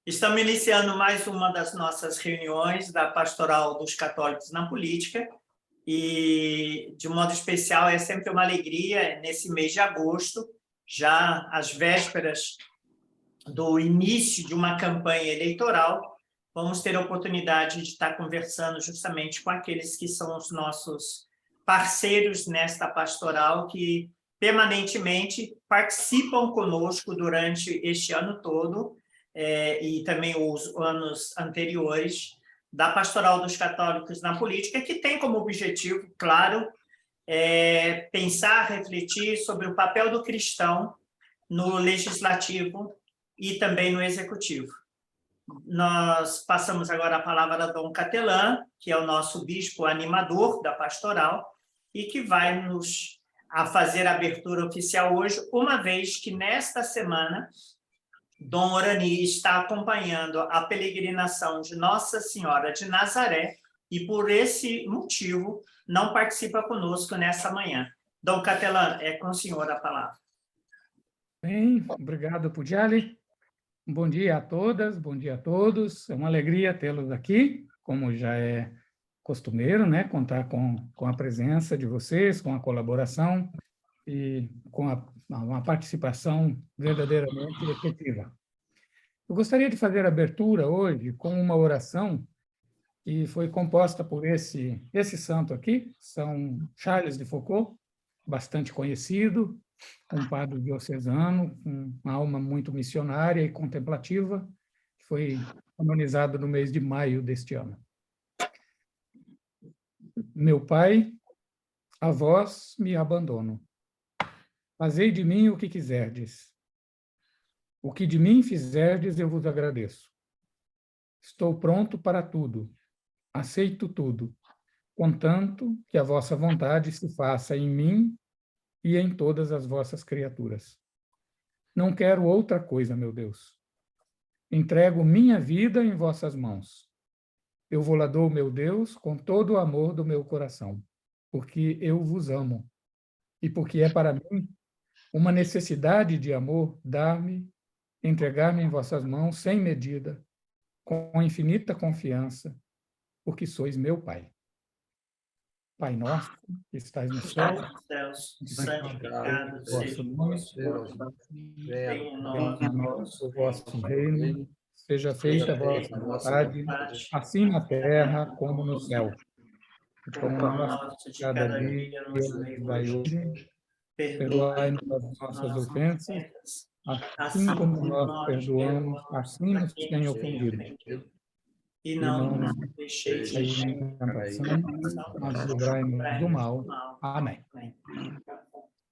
Estamos iniciando mais uma das nossas reuniões da Pastoral dos Católicos na Política e, de modo especial, é sempre uma alegria, nesse mês de agosto, já às vésperas do início de uma campanha eleitoral, vamos ter a oportunidade de estar conversando justamente com aqueles que são os nossos parceiros nesta pastoral, que permanentemente participam conosco durante este ano todo, e também os anos anteriores, da Pastoral dos Católicos na Política, que tem como objetivo, claro, pensar, refletir sobre o papel do cristão no legislativo e também no executivo. Nós passamos agora a palavra a Dom Catelan, que é o nosso bispo animador da pastoral, e que vai nos fazer a abertura oficial hoje, uma vez que nesta semana Dom Orani está acompanhando a peregrinação de Nossa Senhora de Nazaré e, por esse motivo, não participa conosco nessa manhã. Dom Catelan, é com o senhor a palavra. Bem, obrigado, Pugliali. Bom dia a todas, bom dia a todos. É uma alegria tê-los aqui, como já é costumeiro, né? Contar com a presença de vocês, com a colaboração e com uma participação verdadeiramente efetiva. Eu gostaria de fazer a abertura hoje com uma oração que foi composta por esse santo aqui, São Charles de Foucauld, bastante conhecido, um padre diocesano, com uma alma muito missionária e contemplativa, que foi canonizado no mês de maio deste ano. Meu Pai, a vós me abandono. Fazei de mim o que quiserdes. O que de mim fizerdes, eu vos agradeço. Estou pronto para tudo. Aceito tudo, contanto que a vossa vontade se faça em mim e em todas as vossas criaturas. Não quero outra coisa, meu Deus. Entrego minha vida em vossas mãos. Eu vou lá dou, meu Deus, com todo o amor do meu coração, porque eu vos amo e porque é para mim uma necessidade de amor dar-me, entregar-me em vossas mãos sem medida, com infinita confiança, porque sois meu Pai. Pai nosso, que estais no céu, santificado seja o vosso nome, venha a nós o vosso reino, seja feita a vossa vontade, assim na terra como no céu. O pão nosso de cada dia nos dai hoje, perdoai-nos as nossas ofensas, assim como nós perdoamos, assim nos tem ofendido. E E não não nos nos deixeis deixeis em tentação, mas livrai-nos do mal. Amém.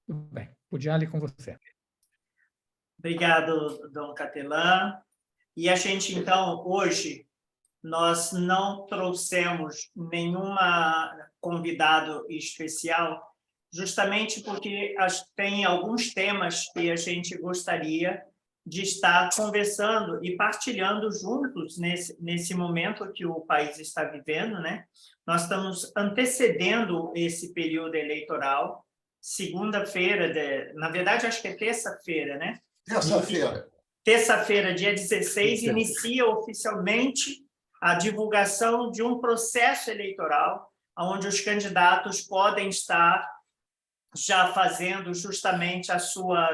Tudo bem. Pugliali, com você. Obrigado, Dom Catelan. E a gente, então, hoje, nós não trouxemos nenhuma convidado especial, justamente porque tem alguns temas que a gente gostaria de estar conversando e partilhando juntos nesse momento que o país está vivendo, né? Nós estamos antecedendo esse período eleitoral, segunda-feira, na verdade, acho que é terça-feira, né? Terça-feira, dia 16, inicia oficialmente a divulgação de um processo eleitoral, onde os candidatos podem estar já fazendo justamente a sua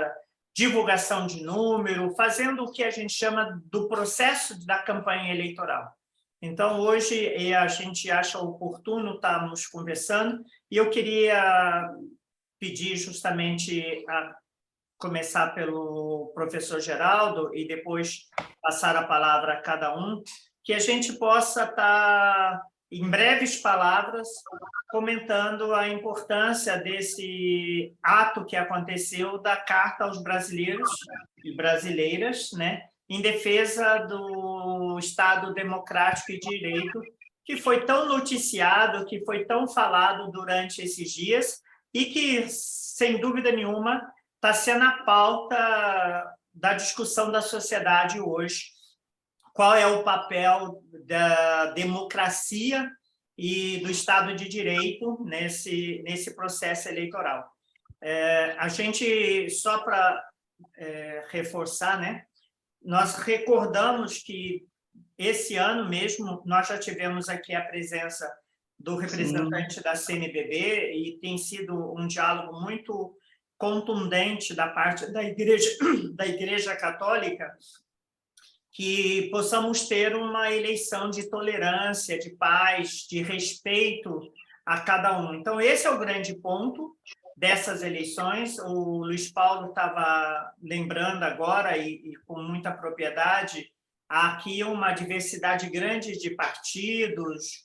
divulgação de número, fazendo o que a gente chama do processo da campanha eleitoral. Então, hoje, a gente acha oportuno estarmos conversando, e eu queria pedir justamente a começar pelo professor Geraldo e depois passar a palavra a cada um, que a gente possa estar, em breves palavras, comentando a importância desse ato que aconteceu da Carta aos Brasileiros e Brasileiras, né, em defesa do Estado Democrático e Direito, que foi tão noticiado, que foi tão falado durante esses dias e que, sem dúvida nenhuma, está sendo a pauta da discussão da sociedade hoje. Qual é o papel da democracia e do Estado de Direito nesse processo eleitoral? A gente, só para reforçar, né, nós recordamos que esse ano mesmo nós já tivemos aqui a presença do representante da CNBB e tem sido um diálogo muito contundente da parte da Igreja Católica, que possamos ter uma eleição de tolerância, de paz, de respeito a cada um. Então, esse é o grande ponto dessas eleições. O Luiz Paulo estava lembrando agora, e com muita propriedade, há aqui uma diversidade grande de partidos,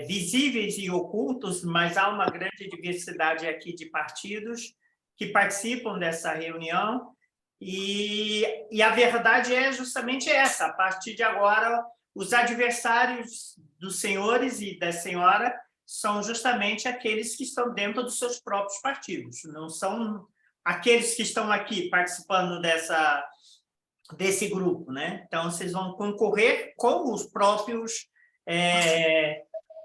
visíveis e ocultos, mas há uma grande diversidade aqui de partidos que participam dessa reunião, e a verdade é justamente essa: a partir de agora, os adversários dos senhores e da senhora são justamente aqueles que estão dentro dos seus próprios partidos, não são aqueles que estão aqui participando desse grupo, né? Então, vocês vão concorrer com os próprios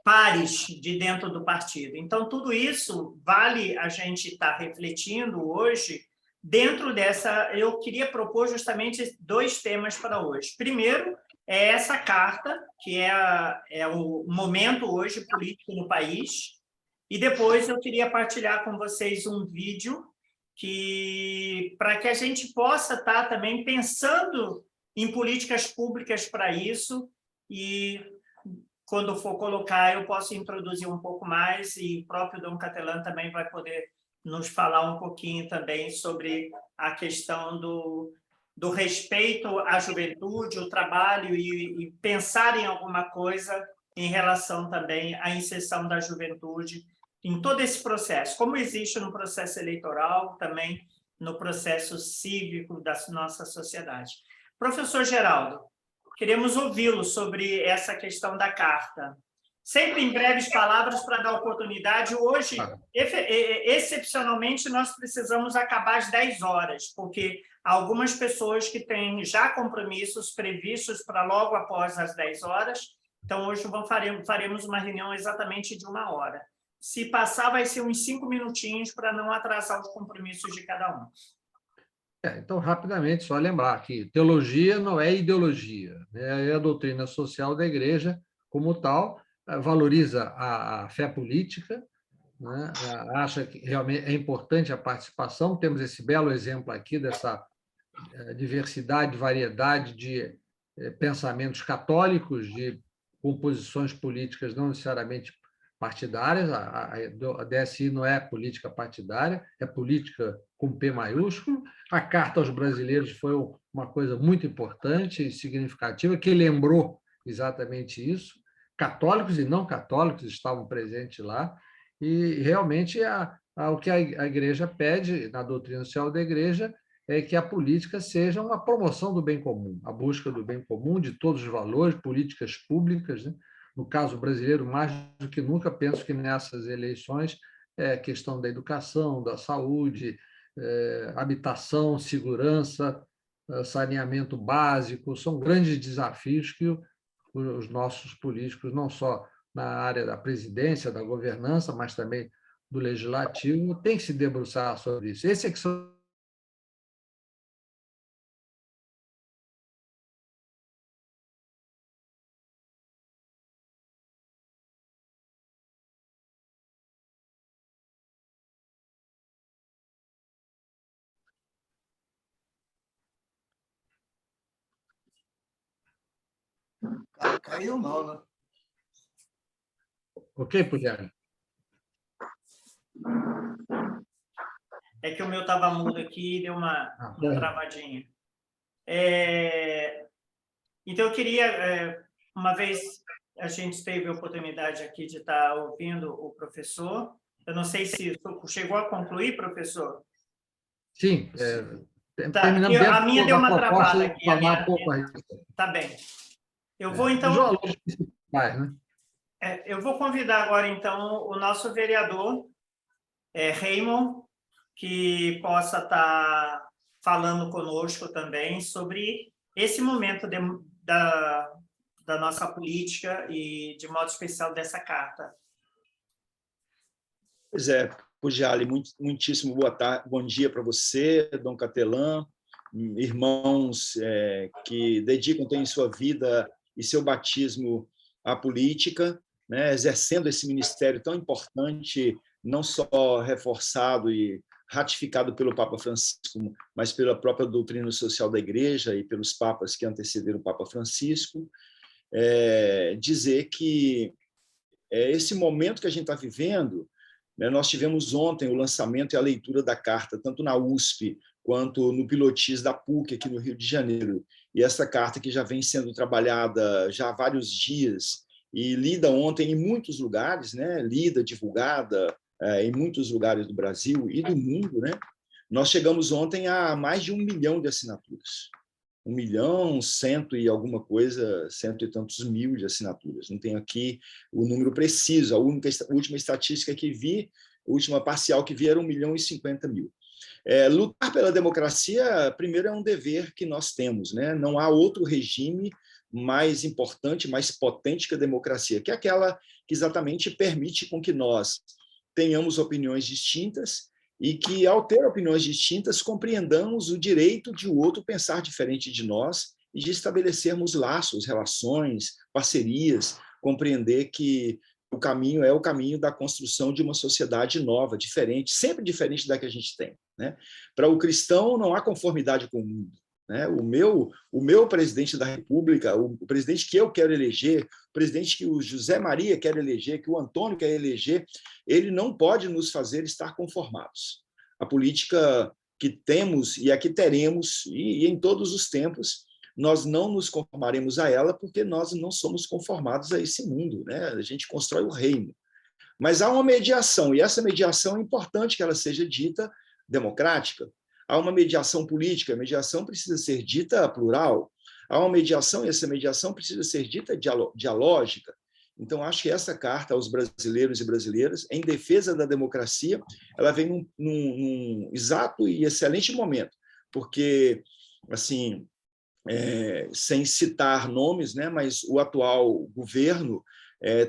pares de dentro do partido. Então, tudo isso vale a gente estar refletindo hoje. Dentro dessa, eu queria propor justamente 2 temas para hoje. Primeiro, é essa carta, que é o momento hoje político no país, e depois eu queria partilhar com vocês um vídeo para que a gente possa estar também pensando em políticas públicas para isso, e quando for colocar, eu posso introduzir um pouco mais, e o próprio Dom Catelan também vai poder nos falar um pouquinho também sobre a questão do respeito à juventude, o trabalho e pensar em alguma coisa em relação também à inserção da juventude em todo esse processo, como existe no processo eleitoral, também no processo cívico da nossa sociedade. Professor Geraldo, queremos ouvi-lo sobre essa questão da carta. Sempre em breves palavras para dar oportunidade. Hoje, excepcionalmente, nós precisamos acabar às 10 horas, porque algumas pessoas que têm já compromissos previstos para logo após as 10 horas, então hoje faremos uma reunião exatamente de 1 hora. Se passar, vai ser uns 5 minutinhos para não atrasar os compromissos de cada um. Então, rapidamente, só lembrar que teologia não é ideologia, né? É a doutrina social da Igreja, como tal, valoriza a fé política, né? Acha que realmente é importante a participação. Temos esse belo exemplo aqui dessa diversidade, variedade de pensamentos católicos, de composições políticas não necessariamente partidárias. A DSI não é política partidária, é política com P maiúsculo. A Carta aos Brasileiros foi uma coisa muito importante e significativa, que lembrou exatamente isso. Católicos e não católicos estavam presentes lá, e realmente o que a Igreja pede, na doutrina social da Igreja, é que a política seja uma promoção do bem comum, a busca do bem comum, de todos os valores, políticas públicas, né? No caso brasileiro, mais do que nunca, penso que nessas eleições é questão da educação, da saúde, habitação, segurança, saneamento básico, são grandes desafios que os nossos políticos, não só na área da presidência, da governança, mas também do legislativo, têm que se debruçar sobre isso. Esse é que são Caiu não, né? Ok, Pugliani? É que o meu estava mudo aqui e deu uma travadinha. Então, eu queria, uma vez a gente teve a oportunidade aqui de estar ouvindo o professor, eu não sei se chegou a concluir, professor? Sim, Tá, a minha deu uma travada aqui. Falar um pouco aí. Tá bem. Eu vou, então... Os valores principais, né? Eu vou convidar agora, então, o nosso vereador, Raymond, que possa estar falando conosco também sobre esse momento da nossa política e, de modo especial, dessa carta. Pois é, Pugliani, muitíssimo boa tarde, bom dia para você, Dom Catelan, irmãos que têm sua vida e seu batismo à política, né, exercendo esse ministério tão importante, não só reforçado e ratificado pelo Papa Francisco, mas pela própria doutrina social da Igreja e pelos papas que antecederam o Papa Francisco, dizer que esse momento que a gente está vivendo, né, nós tivemos ontem o lançamento e a leitura da carta, tanto na USP quanto no Pilotis da PUC, aqui no Rio de Janeiro, e essa carta que já vem sendo trabalhada já há vários dias e lida ontem em muitos lugares, né, lida, divulgada em muitos lugares do Brasil e do mundo, né, nós chegamos ontem a mais de 1 milhão de assinaturas. 1 milhão, cento e alguma coisa, cento e tantos mil de assinaturas. Não tenho aqui o número preciso, a última estatística que vi, a última parcial que vi era 1 milhão e 50 mil. Lutar pela democracia, primeiro, é um dever que nós temos, né? Não há outro regime mais importante, mais potente que a democracia, que é aquela que exatamente permite com que nós tenhamos opiniões distintas e que, ao ter opiniões distintas, compreendamos o direito de o outro pensar diferente de nós e de estabelecermos laços, relações, parcerias, compreender que o caminho é o caminho da construção de uma sociedade nova, diferente, sempre diferente da que a gente tem, né? Para o cristão, não há conformidade com o mundo, né? O meu presidente da República, o presidente que eu quero eleger, o presidente que o José Maria quer eleger, que o Antônio quer eleger, ele não pode nos fazer estar conformados. A política que temos e a que teremos, e em todos os tempos, nós não nos conformaremos a ela porque nós não somos conformados a esse mundo, né? A gente constrói o reino. Mas há uma mediação, e essa mediação é importante que ela seja dita democrática. Há uma mediação política, a mediação precisa ser dita plural. Há uma mediação, e essa mediação precisa ser dita dialógica. Então, acho que essa carta aos brasileiros e brasileiras, em defesa da democracia, ela vem num exato e excelente momento, porque, assim, sem citar nomes, né, mas o atual governo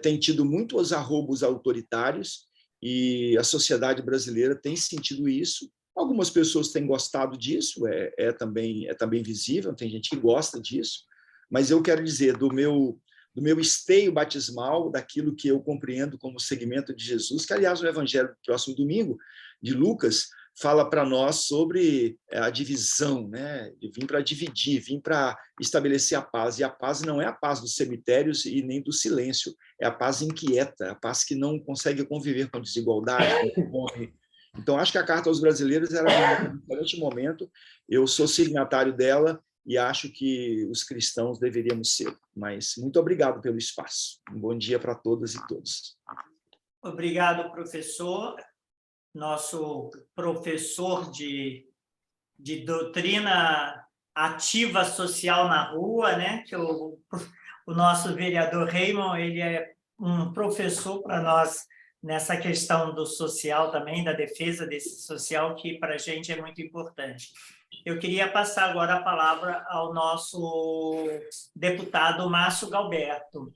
tem tido muitos arroubos autoritários e a sociedade brasileira tem sentido isso. Algumas pessoas têm gostado disso, também visível, tem gente que gosta disso, mas eu quero dizer, do meu esteio batismal, daquilo que eu compreendo como segmento de Jesus, que, aliás, no Evangelho do próximo domingo, de Lucas, fala para nós sobre a divisão, né? De vir para dividir, vir para estabelecer a paz. E a paz não é a paz dos cemitérios e nem do silêncio, é a paz inquieta, a paz que não consegue conviver com a desigualdade, com o fome. Então, acho que a Carta aos Brasileiros era um excelente momento, eu sou signatário dela e acho que os cristãos deveríamos ser. Mas muito obrigado pelo espaço. Um bom dia para todas e todos. Obrigado, professor. Nosso professor de doutrina ativa social na rua, né? Que o nosso vereador Raymond, ele é um professor para nós nessa questão do social também, da defesa desse social, que para a gente é muito importante. Eu queria passar agora a palavra ao nosso deputado Márcio Galberto.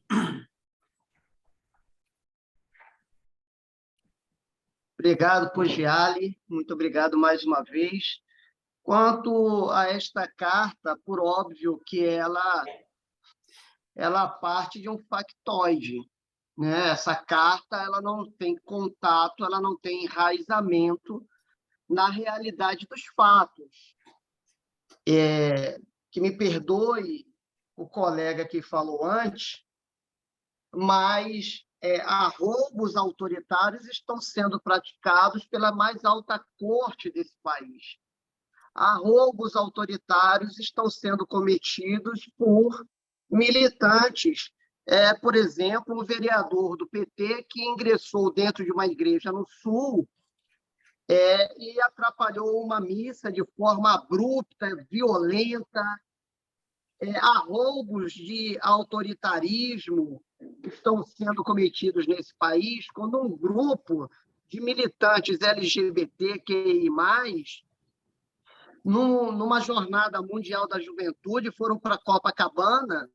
Obrigado, Pugiali. Muito obrigado mais uma vez. Quanto a esta carta, por óbvio que ela parte de um factoide, né? Essa carta ela não tem contato, ela não tem enraizamento na realidade dos fatos. Que me perdoe o colega que falou antes, mas arroubos autoritários estão sendo praticados pela mais alta corte desse país. Arroubos autoritários estão sendo cometidos por militantes. Por exemplo, um vereador do PT que ingressou dentro de uma igreja no Sul e atrapalhou uma missa de forma abrupta, violenta. Arroubos de autoritarismo estão sendo cometidos nesse país quando um grupo de militantes LGBTQI+, numa jornada mundial da juventude, foram para Copacabana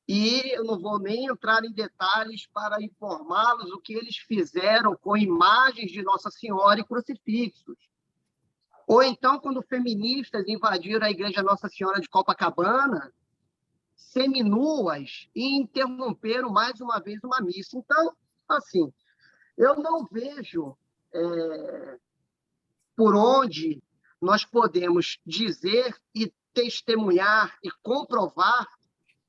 e eu não vou nem entrar em detalhes para informá-los o que eles fizeram com imagens de Nossa Senhora e crucifixos. Ou então, quando feministas invadiram a Igreja Nossa Senhora de Copacabana, seminuas, e interromperam mais uma vez uma missa. Então, assim, eu não vejo por onde nós podemos dizer e testemunhar e comprovar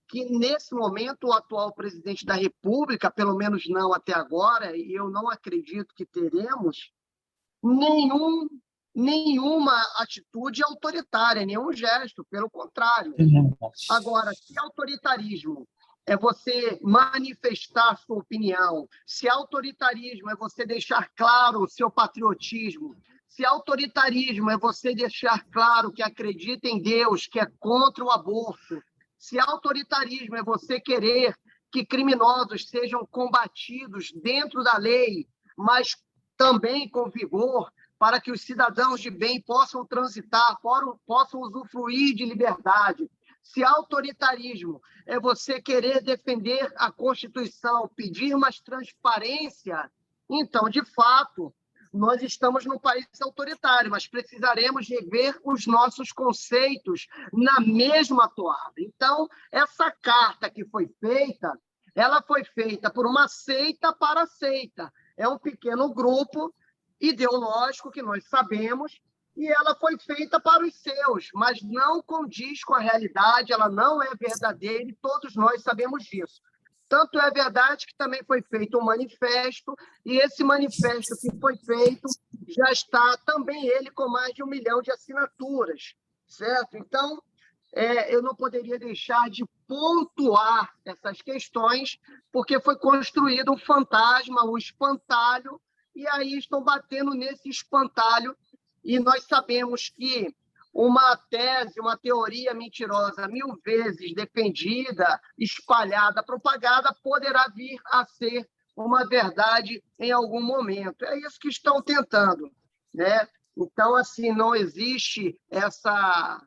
que, nesse momento, o atual presidente da República, pelo menos não até agora, e eu não acredito que teremos, nenhuma atitude autoritária, nenhum gesto, pelo contrário. Agora, se autoritarismo é você manifestar sua opinião, se autoritarismo é você deixar claro o seu patriotismo, se autoritarismo é você deixar claro que acredita em Deus, que é contra o aborto, se autoritarismo é você querer que criminosos sejam combatidos dentro da lei, mas também com vigor, para que os cidadãos de bem possam transitar, possam usufruir de liberdade. Se autoritarismo é você querer defender a Constituição, pedir mais transparência, então, de fato, nós estamos num país autoritário, mas precisaremos rever os nossos conceitos na mesma toada. Então, essa carta que foi feita, ela foi feita por uma seita para seita. É um pequeno grupo ideológico que nós sabemos, e ela foi feita para os seus, mas não condiz com a realidade, ela não é verdadeira, e todos nós sabemos disso. Tanto é verdade que também foi feito um manifesto, e esse manifesto que foi feito já está também ele com mais de 1 milhão de assinaturas, certo? Então, eu não poderia deixar de pontuar essas questões, porque foi construído um fantasma, um espantalho, e aí estão batendo nesse espantalho, e nós sabemos que uma tese, uma teoria mentirosa 1000 vezes defendida, espalhada, propagada, poderá vir a ser uma verdade em algum momento. É isso que estão tentando, né? Então, assim, não existe essa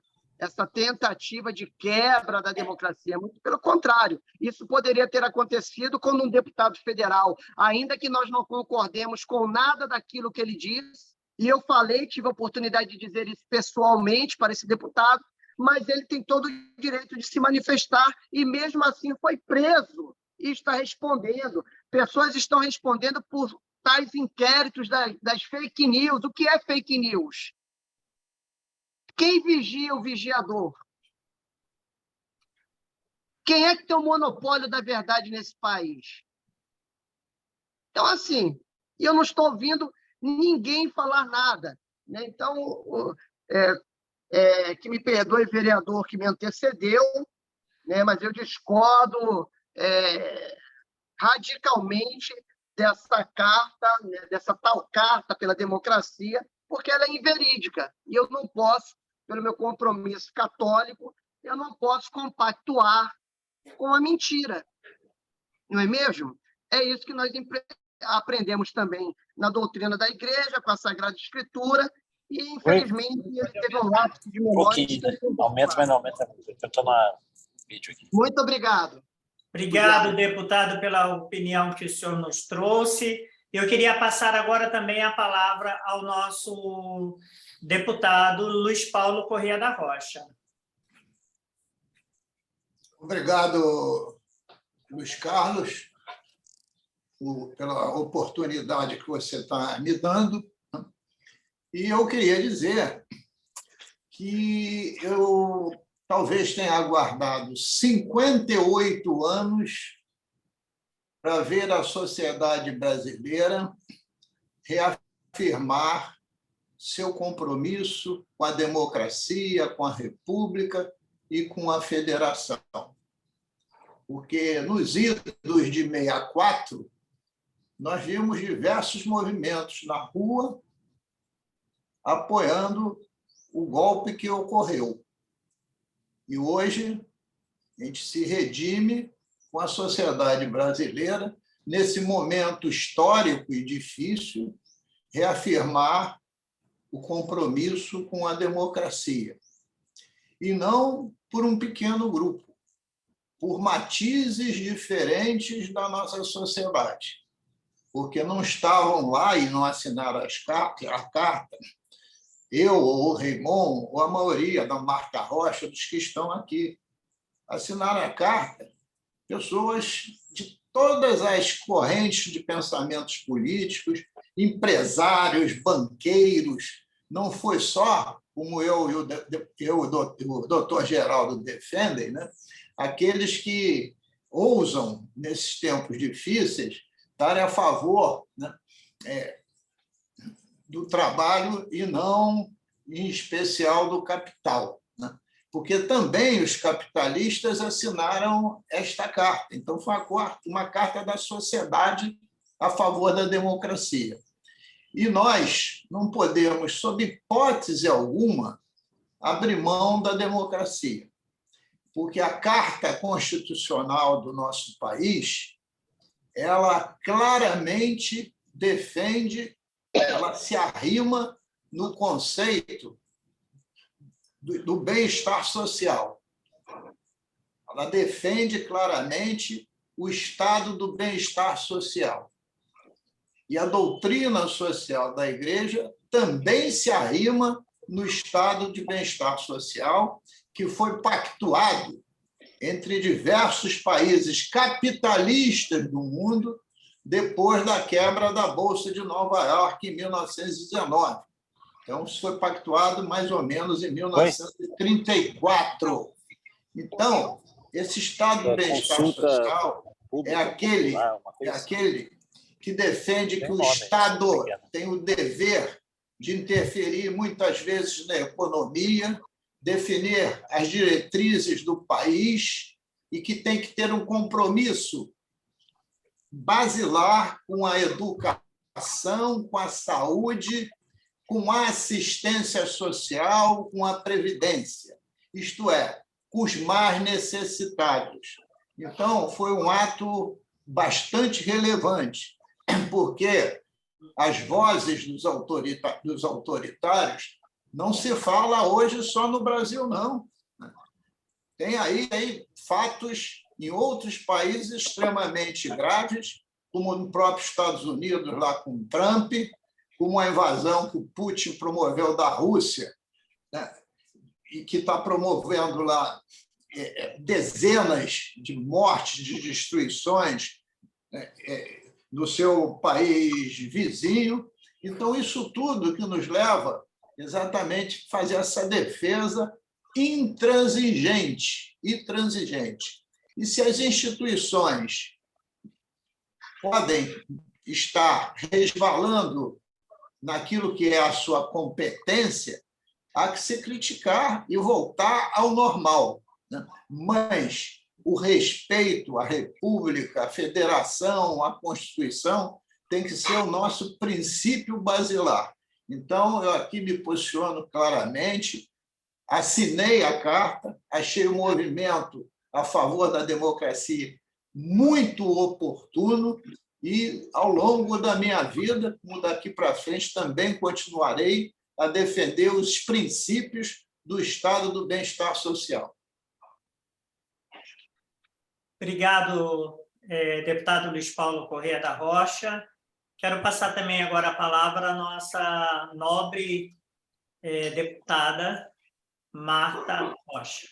tentativa de quebra da democracia, muito pelo contrário. Isso poderia ter acontecido quando um deputado federal, ainda que nós não concordemos com nada daquilo que ele diz, e eu tive a oportunidade de dizer isso pessoalmente para esse deputado, mas ele tem todo o direito de se manifestar, e mesmo assim foi preso e está respondendo. Pessoas estão respondendo por tais inquéritos das fake news. O que é fake news? Quem vigia o vigiador? Quem é que tem o monopólio da verdade nesse país? Então, assim, eu não estou ouvindo ninguém falar nada, né? Então, que me perdoe, vereador que me antecedeu, né? Mas eu discordo radicalmente dessa carta, né? Dessa tal carta pela democracia, porque ela é inverídica, e eu não posso, pelo meu compromisso católico, eu não posso compactuar com a mentira, não é mesmo? É isso que nós aprendemos também na doutrina da Igreja, com a Sagrada Escritura, e, infelizmente, ele teve um lapso de memória. Aumenta, mas não aumenta. Eu estou no vídeo aqui. Muito obrigado. Obrigado, deputado, pela opinião que o senhor nos trouxe. Eu queria passar agora também a palavra ao nosso deputado Luiz Paulo Corrêa da Rocha. Obrigado, Luiz Carlos, pela oportunidade que você está me dando. E eu queria dizer que eu talvez tenha aguardado 58 anos para ver a sociedade brasileira reafirmar seu compromisso com a democracia, com a república e com a federação. Porque nos idos de 64, nós vimos diversos movimentos na rua apoiando o golpe que ocorreu. E hoje a gente se redime com a sociedade brasileira, nesse momento histórico e difícil, reafirmar o compromisso com a democracia. E não por um pequeno grupo, por matizes diferentes da nossa sociedade, porque não estavam lá e não assinaram a carta eu, ou o Raymond, ou a maioria da Marta Rocha, dos que estão aqui. Assinaram a carta pessoas de todas as correntes de pensamentos políticos, empresários, banqueiros. Não foi só, como eu e o doutor Geraldo defendem, né? Aqueles que ousam, nesses tempos difíceis, estarem a favor, né, do trabalho e não, em especial, do capital, né? Porque também os capitalistas assinaram esta carta. Então, foi uma carta da sociedade a favor da democracia. E nós não podemos, sob hipótese alguma, abrir mão da democracia, porque a Carta Constitucional do nosso país, ela claramente defende, ela se arrima no conceito do bem-estar social. Ela defende claramente o estado do bem-estar social. E a doutrina social da Igreja também se arrima no estado de bem-estar social que foi pactuado entre diversos países capitalistas do mundo depois da quebra da Bolsa de Nova York em 1919. Então, isso foi pactuado mais ou menos em 1934. Então, esse estado de bem-estar social é aquele que defende que o Estado tem o dever de interferir muitas vezes na economia, definir as diretrizes do país e que tem que ter um compromisso basilar com a educação, com a saúde, com a assistência social, com a previdência, isto é, com os mais necessitados. Então, foi um ato bastante relevante, porque as vozes dos autoritários não se fala hoje só no Brasil, não. Tem aí fatos em outros países extremamente graves, como no próprio Estados Unidos, lá com Trump, como a invasão que o Putin promoveu da Rússia, né? E que está promovendo lá dezenas de mortes, de destruições, né, no seu país vizinho. Então, isso tudo que nos leva exatamente a fazer essa defesa intransigente. E se as instituições podem estar resvalando naquilo que é a sua competência, há que se criticar e voltar ao normal, né? Mas o respeito à República, à Federação, à Constituição, tem que ser o nosso princípio basilar. Então, eu aqui me posiciono claramente, assinei a carta, achei o movimento a favor da democracia muito oportuno e, ao longo da minha vida, como daqui para frente, também continuarei a defender os princípios do estado do bem-estar social. Obrigado, deputado Luiz Paulo Corrêa da Rocha. Quero passar também agora a palavra à nossa nobre deputada Marta Rocha.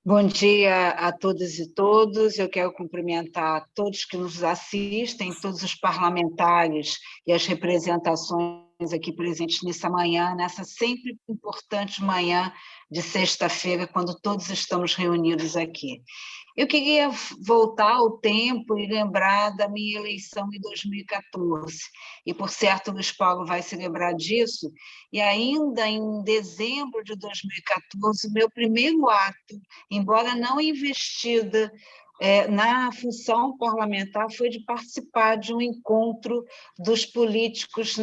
Bom dia a todas e todos. Eu quero cumprimentar todos que nos assistem, todos os parlamentares e as representações aqui presentes nessa manhã, nessa sempre importante manhã de sexta-feira, quando todos estamos reunidos aqui. Eu queria voltar ao tempo e lembrar da minha eleição em 2014, e, por certo, o Luiz Paulo vai se lembrar disso, e ainda em dezembro de 2014, o meu primeiro ato, embora não investida na função parlamentar, foi de participar de um encontro dos políticos,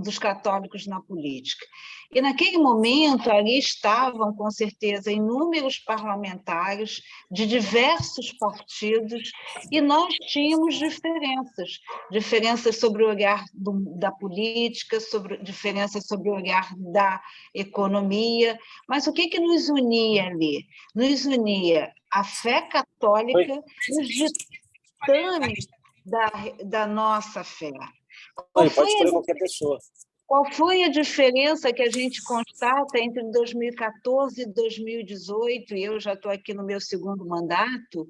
dos católicos na política. E, naquele momento, ali estavam, com certeza, inúmeros parlamentares de diversos partidos, e nós tínhamos diferenças sobre o olhar da política, diferenças sobre o olhar da economia, mas o que nos unia ali? Nos unia a fé católica e os ditames da nossa fé. Pode escolher qualquer pessoa. Qual foi a diferença que a gente constata entre 2014 e 2018? E eu já estou aqui no meu segundo mandato.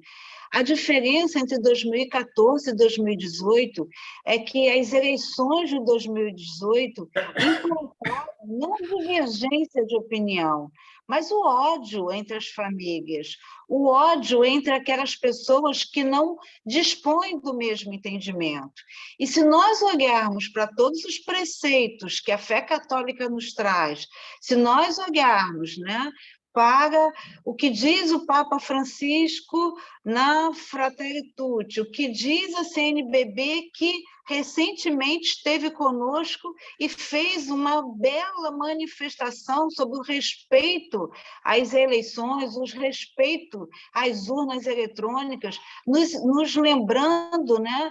A diferença entre 2014 e 2018 é que as eleições de 2018 encontraram não divergência de opinião, mas o ódio entre as famílias, o ódio entre aquelas pessoas que não dispõem do mesmo entendimento. E se nós olharmos para todos os preceitos que a fé católica nos traz, se nós olharmos, né, para o que diz o Papa Francisco na Fratelli Tutti, o que diz a CNBB, que recentemente esteve conosco e fez uma bela manifestação sobre o respeito às eleições, o respeito às urnas eletrônicas, nos lembrando, né,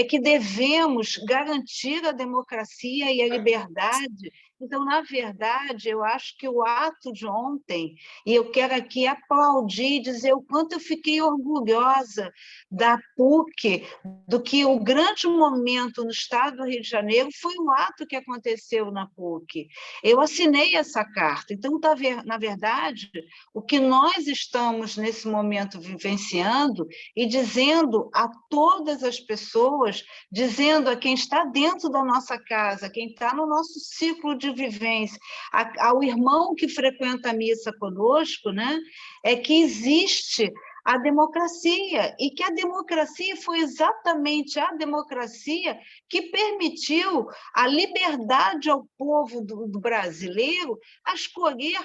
que devemos garantir a democracia e a liberdade. Então, na verdade, eu acho que o ato de ontem, e eu quero aqui aplaudir e dizer o quanto eu fiquei orgulhosa da PUC, do que o grande momento no estado do Rio de Janeiro foi o ato que aconteceu na PUC. Eu assinei essa carta. Então, na verdade, o que nós estamos nesse momento vivenciando e dizendo a todas as pessoas, dizendo a quem está dentro da nossa casa, quem está no nosso ciclo de vivência, ao irmão que frequenta a missa conosco, né, é que existe a democracia, e que a democracia foi exatamente a democracia que permitiu a liberdade ao povo do brasileiro a escolher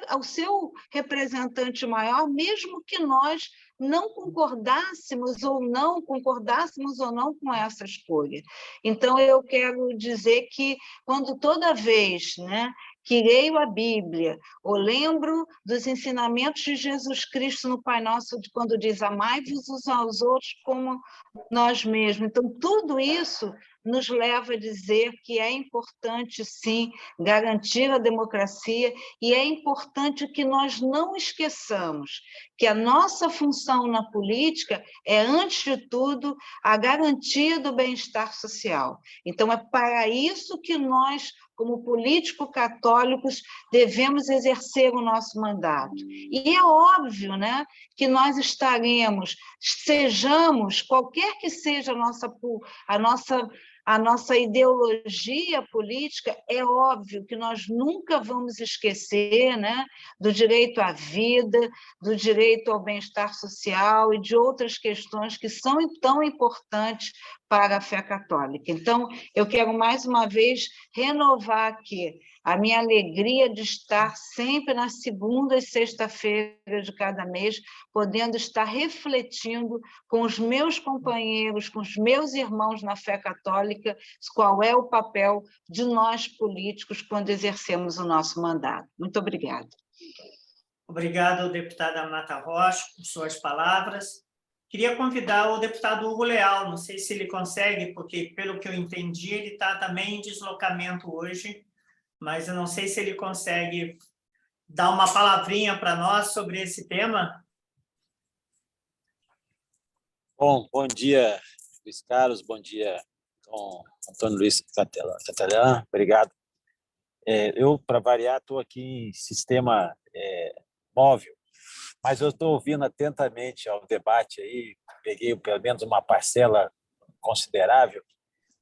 ao seu representante maior, mesmo que nós não concordássemos ou não com essa escolha. Então, eu quero dizer que, quando toda vez, né, que leio a Bíblia, ou lembro dos ensinamentos de Jesus Cristo no Pai Nosso, quando diz: amai-vos uns aos outros como nós mesmos. Então, tudo isso nos leva a dizer que é importante, sim, garantir a democracia, e é importante que nós não esqueçamos que a nossa função na política é, antes de tudo, a garantia do bem-estar social. Então, é para isso que nós, como políticos católicos, devemos exercer o nosso mandato. E é óbvio, né, que nós sejamos, qualquer que seja a nossa ideologia política, é óbvio que nós nunca vamos esquecer, né, do direito à vida, do direito ao bem-estar social e de outras questões que são tão importantes para a fé católica. Então, eu quero mais uma vez renovar aqui a minha alegria de estar sempre na segunda e sexta-feira de cada mês, podendo estar refletindo com os meus companheiros, com os meus irmãos na fé católica, qual é o papel de nós políticos quando exercemos o nosso mandato. Muito obrigada. Obrigado, deputada Marta Rocha, por suas palavras. Queria convidar o deputado Hugo Leal, não sei se ele consegue, porque, pelo que eu entendi, ele está também em deslocamento hoje, mas eu não sei se ele consegue dar uma palavrinha para nós sobre esse tema. Bom dia, Luiz Carlos, bom dia, Antônio Luiz Catalã, obrigado. Eu, para variar, estou aqui em sistema móvel, mas eu estou ouvindo atentamente ao debate aí, peguei pelo menos uma parcela considerável,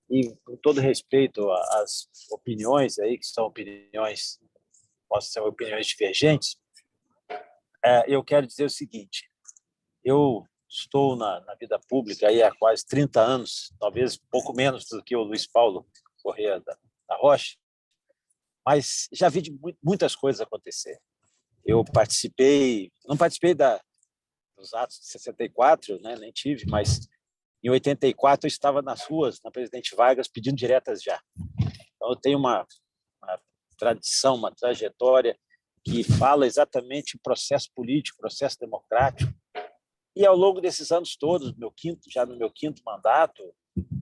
e com todo respeito às opiniões aí, que são opiniões, possam ser opiniões divergentes, eu quero dizer o seguinte: eu estou na vida pública aí há quase 30 anos, talvez um pouco menos do que o Luiz Paulo Corrêa da Rocha, mas já vi muitas coisas acontecer. Eu não participei dos atos de 64, né, nem tive, mas em 84 eu estava nas ruas, na Presidente Vargas, pedindo diretas já. Então eu tenho uma tradição, uma trajetória que fala exatamente o processo político, processo democrático. E ao longo desses anos todos, já no meu quinto mandato,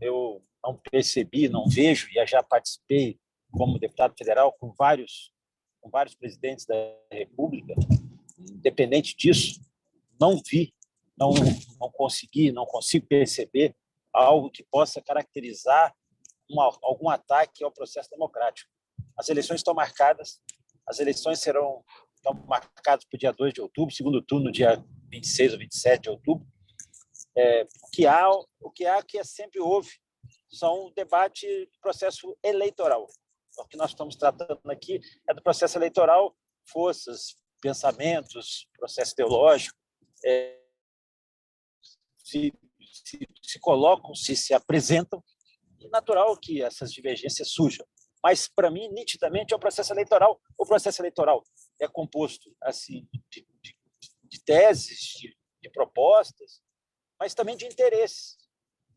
eu não percebi, não vejo, e já participei como deputado federal com vários presidentes da República. Independente disso, não vi, não consigo perceber algo que possa caracterizar algum ataque ao processo democrático. As eleições estão marcadas, as eleições estão marcadas para o dia 2 de outubro, segundo turno, dia 26 ou 27 de outubro. O que sempre houve são um debate do processo eleitoral. O que nós estamos tratando aqui é do processo eleitoral, forças, pensamentos, processo teológico, se colocam, se apresentam, é natural que essas divergências surjam. Mas, para mim, nitidamente, é o processo eleitoral. O processo eleitoral é composto assim, de teses, de propostas, mas também de interesses.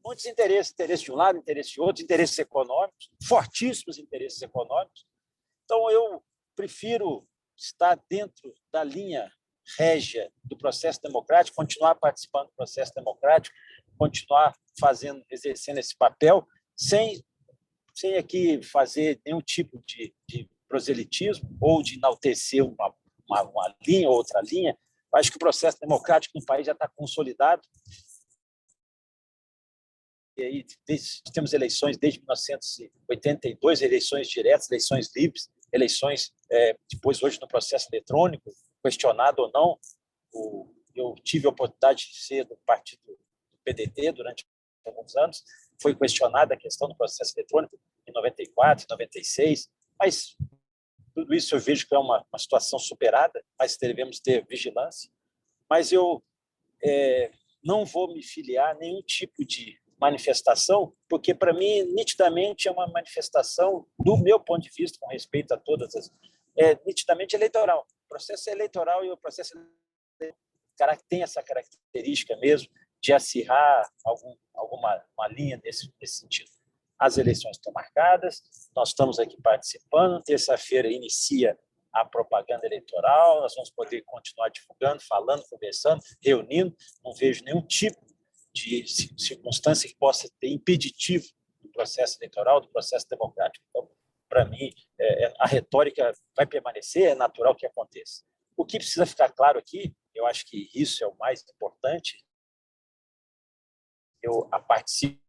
Muitos interesses, interesse de um lado, interesse de outro, interesses econômicos, fortíssimos interesses econômicos. Então, eu prefiro estar dentro da linha régia do processo democrático, continuar participando do processo democrático, continuar exercendo esse papel, sem aqui fazer nenhum tipo de proselitismo ou de enaltecer uma linha ou outra linha. Acho que o processo democrático no país já está consolidado. E aí temos eleições desde 1982, eleições diretas, eleições livres, eleições depois hoje no processo eletrônico, questionado ou não. Eu tive a oportunidade de ser do partido do PDT durante alguns anos, foi questionada a questão do processo eletrônico em 94, em 96, mas tudo isso eu vejo que é uma situação superada, mas devemos ter vigilância. Mas eu não vou me filiar a nenhum tipo de manifestação, porque, para mim, nitidamente é uma manifestação, do meu ponto de vista, com respeito a todas as... nitidamente eleitoral. O processo eleitoral e o processo eleitoral tem essa característica mesmo de acirrar uma linha nesse sentido. As eleições estão marcadas, nós estamos aqui participando, terça-feira inicia a propaganda eleitoral, nós vamos poder continuar divulgando, falando, conversando, reunindo, não vejo nenhum tipo de circunstância que possa ter impeditivo do processo eleitoral, do processo democrático. Então, para mim, a retórica vai permanecer, é natural que aconteça. O que precisa ficar claro aqui, eu acho que isso é o mais importante, eu participo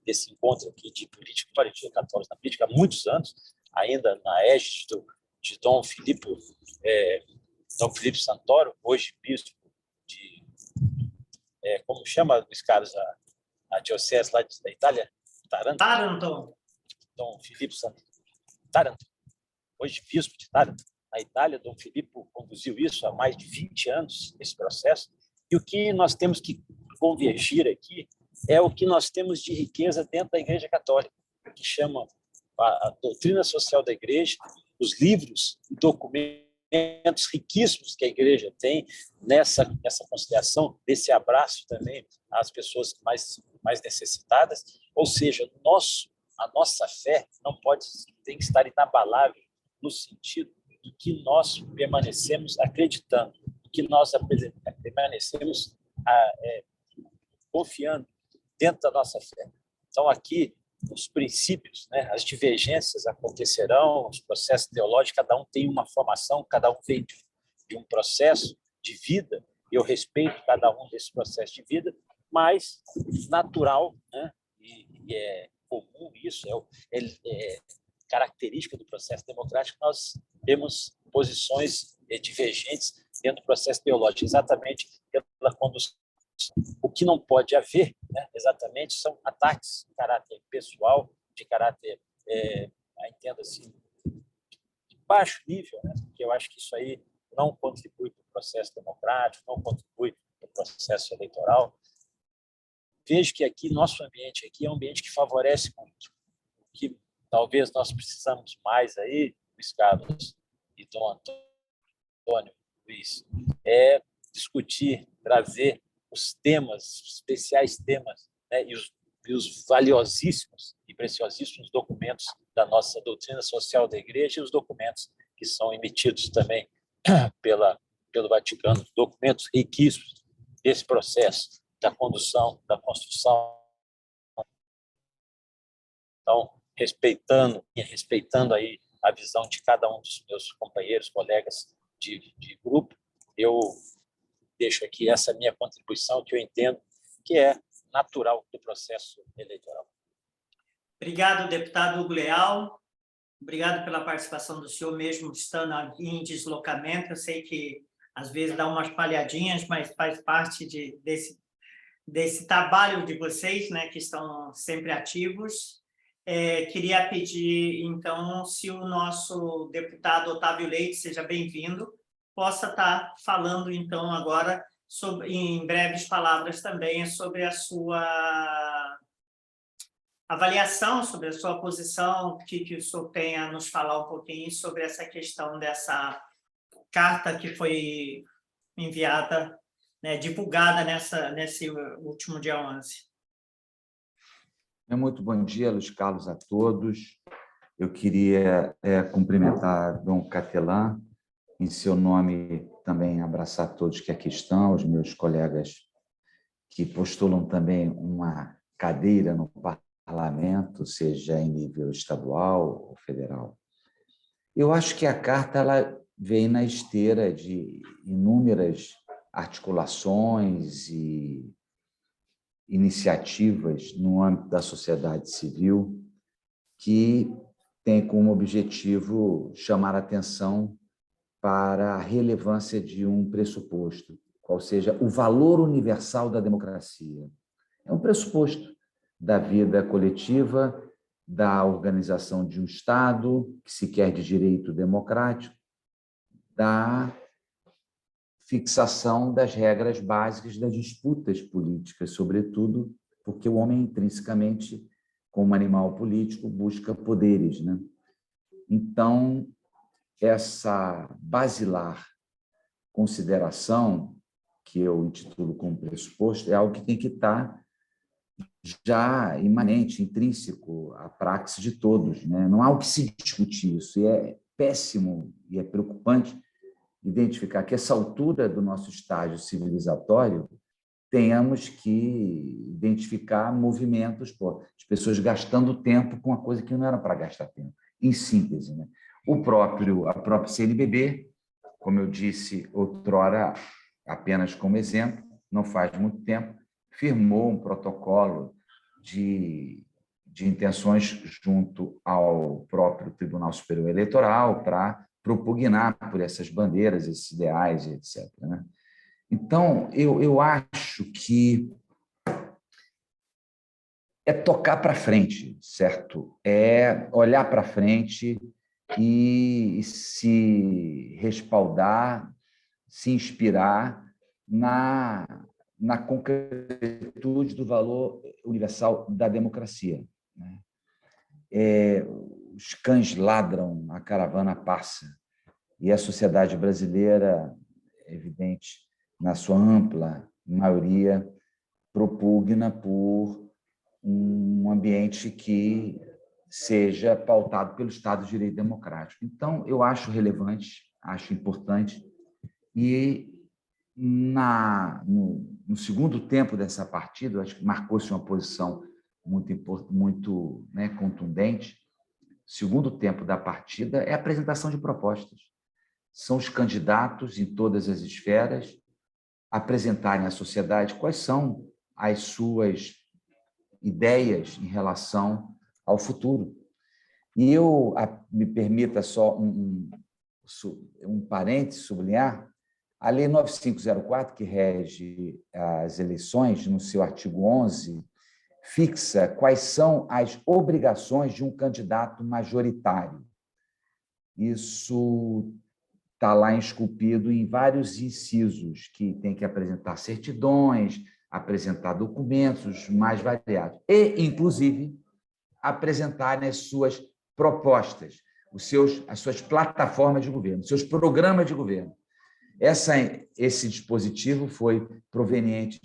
desse encontro aqui de política e religião católica na política há muitos anos, ainda na égide de Dom Filipe Santoro, hoje bispo de... como chama, Luiz Carlos, a diocese lá da Itália? Taranto. Dom Filipe Taranto, hoje bispo de Taranto, na Itália. Dom Filipe conduziu isso há mais de 20 anos, esse processo. E o que nós temos que convergir aqui é o que nós temos de riqueza dentro da Igreja Católica, que chama a doutrina social da Igreja, os livros e documentos riquíssimos que a Igreja tem nessa conciliação, desse abraço também às pessoas mais necessitadas. Ou seja, a nossa fé tem que estar inabalável no sentido de que nós permanecemos acreditando, que nós permanecemos confiando dentro da nossa fé. Então, aqui, os princípios, as divergências acontecerão, os processos teológicos, cada um tem uma formação, cada um veio de um processo de vida, e eu respeito cada um desses processos de vida, mas natural, e é comum isso, é característica do processo democrático, nós temos posições divergentes dentro do processo teológico, exatamente pela condução. O que não pode haver, exatamente, são ataques de caráter pessoal, de caráter, entendo assim, de baixo nível, porque eu acho que isso aí não contribui para o processo democrático, não contribui para o processo eleitoral. Vejo que aqui, nosso ambiente aqui é um ambiente que favorece muito. O que talvez nós precisamos mais aí, Luiz Carlos e Dom Antônio Luiz, é discutir, trazer os temas, especiais temas, e os valiosíssimos e preciosíssimos documentos da nossa doutrina social da Igreja e os documentos que são emitidos também pelo Vaticano, documentos riquíssimos desse processo da condução, da construção. Então, respeitando aí a visão de cada um dos meus companheiros, colegas de grupo, eu deixo aqui essa minha contribuição, que eu entendo que é natural do processo eleitoral. Obrigado, deputado Hugo Leal. Obrigado pela participação do senhor, mesmo estando aqui em deslocamento. Eu sei que, às vezes, dá umas palhadinhas, mas faz parte desse trabalho de vocês, né, que estão sempre ativos. Queria pedir, então, se o nosso deputado Otávio Leite, seja bem-vindo, possa estar falando, então, agora, em breves palavras também, sobre a sua avaliação, sobre a sua posição, que o senhor tem a nos falar um pouquinho sobre essa questão dessa carta que foi enviada, né, divulgada nesse último dia 11. Muito bom dia, Luiz Carlos, a todos. Eu queria cumprimentar Dom Catelan, em seu nome também abraçar todos que aqui estão, os meus colegas que postulam também uma cadeira no parlamento, seja em nível estadual ou federal. Eu acho que a carta ela vem na esteira de inúmeras articulações e iniciativas no âmbito da sociedade civil que tem como objetivo chamar a atenção para a relevância de um pressuposto, qual seja o valor universal da democracia. É um pressuposto da vida coletiva, da organização de um Estado, que se quer de direito democrático, da fixação das regras básicas das disputas políticas, sobretudo porque o homem intrinsecamente, como animal político, busca poderes, né? Então, essa basilar consideração, que eu intitulo como pressuposto, é algo que tem que estar já imanente, intrínseco à praxis de todos, né? Não há o que se discutir isso, e é péssimo e é preocupante identificar que, essa altura do nosso estágio civilizatório, tenhamos que identificar movimentos, de pessoas gastando tempo com uma coisa que não era para gastar tempo. Em síntese, né? A própria CNBB, como eu disse outrora, apenas como exemplo, não faz muito tempo, firmou um protocolo de intenções junto ao próprio Tribunal Superior Eleitoral para propugnar por essas bandeiras, esses ideais, etc. Né? Então, eu acho que é tocar para frente, certo? É olhar para frente e se respaldar, se inspirar na concretude do valor universal da democracia. Né? Os cães ladram, a caravana passa, e a sociedade brasileira, é evidente, na sua ampla maioria, propugna por um ambiente que seja pautado pelo Estado de Direito Democrático. Então, eu acho relevante, acho importante, e no segundo tempo dessa partida, acho que marcou-se uma posição muito né, contundente. O segundo tempo da partida é a apresentação de propostas. São os candidatos em todas as esferas apresentarem à sociedade quais são as suas ideias em relação ao futuro. E me permita só um parênteses, sublinhar, a Lei 9504, que rege as eleições, no seu artigo 11, fixa quais são as obrigações de um candidato majoritário. Isso está lá esculpido em vários incisos, que tem que apresentar certidões, apresentar documentos mais variados, e, inclusive, apresentarem as suas propostas, as suas plataformas de governo, os seus programas de governo. Esse dispositivo foi proveniente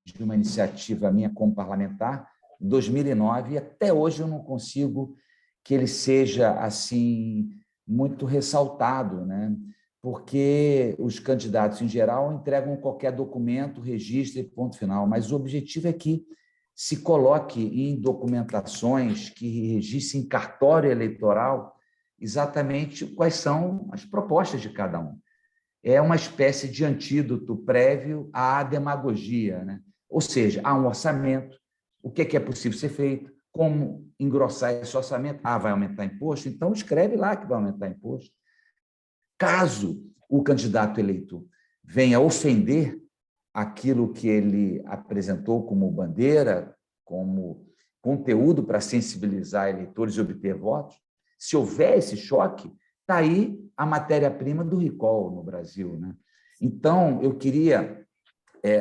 de uma iniciativa minha como parlamentar, em 2009, e até hoje eu não consigo que ele seja assim muito ressaltado, né? Porque os candidatos, em geral, entregam qualquer documento, registro e ponto final, mas o objetivo é que se coloque em documentações que registrem em cartório eleitoral exatamente quais são as propostas de cada um. É uma espécie de antídoto prévio à demagogia, né? Ou seja, há um orçamento, o que é possível ser feito, como engrossar esse orçamento. Ah, vai aumentar imposto? Então escreve lá que vai aumentar imposto. Caso o candidato eleito venha ofender aquilo que ele apresentou como bandeira, como conteúdo para sensibilizar eleitores e obter votos, se houver esse choque, está aí a matéria-prima do recall no Brasil, né? Então, eu queria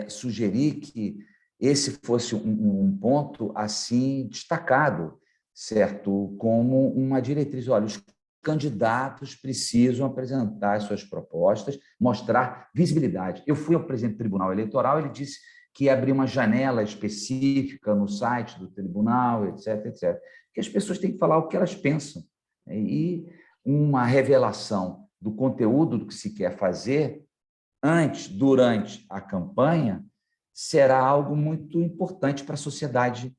sugerir que esse fosse um ponto assim destacado, certo? Como uma diretriz. Olha, os candidatos precisam apresentar as suas propostas, mostrar visibilidade. Eu fui ao presidente do Tribunal Eleitoral, ele disse que ia abrir uma janela específica no site do tribunal, etc., etc. Que as pessoas têm que falar o que elas pensam. E uma revelação do conteúdo do que se quer fazer antes, durante a campanha, será algo muito importante para a sociedade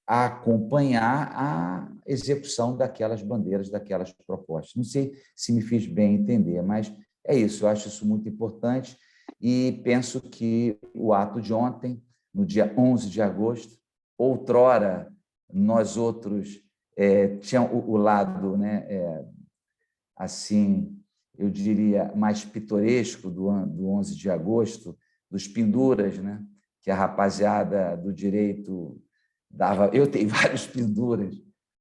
acompanhar a execução daquelas bandeiras, daquelas propostas. Não sei se me fiz bem entender, mas é isso, eu acho isso muito importante e penso que o ato de ontem, no dia 11 de agosto, outrora nós outros tinham o lado, né, assim, eu diria, mais pitoresco do 11 de agosto, dos penduras, né, que a rapaziada do direito dava. Eu tenho vários penduras,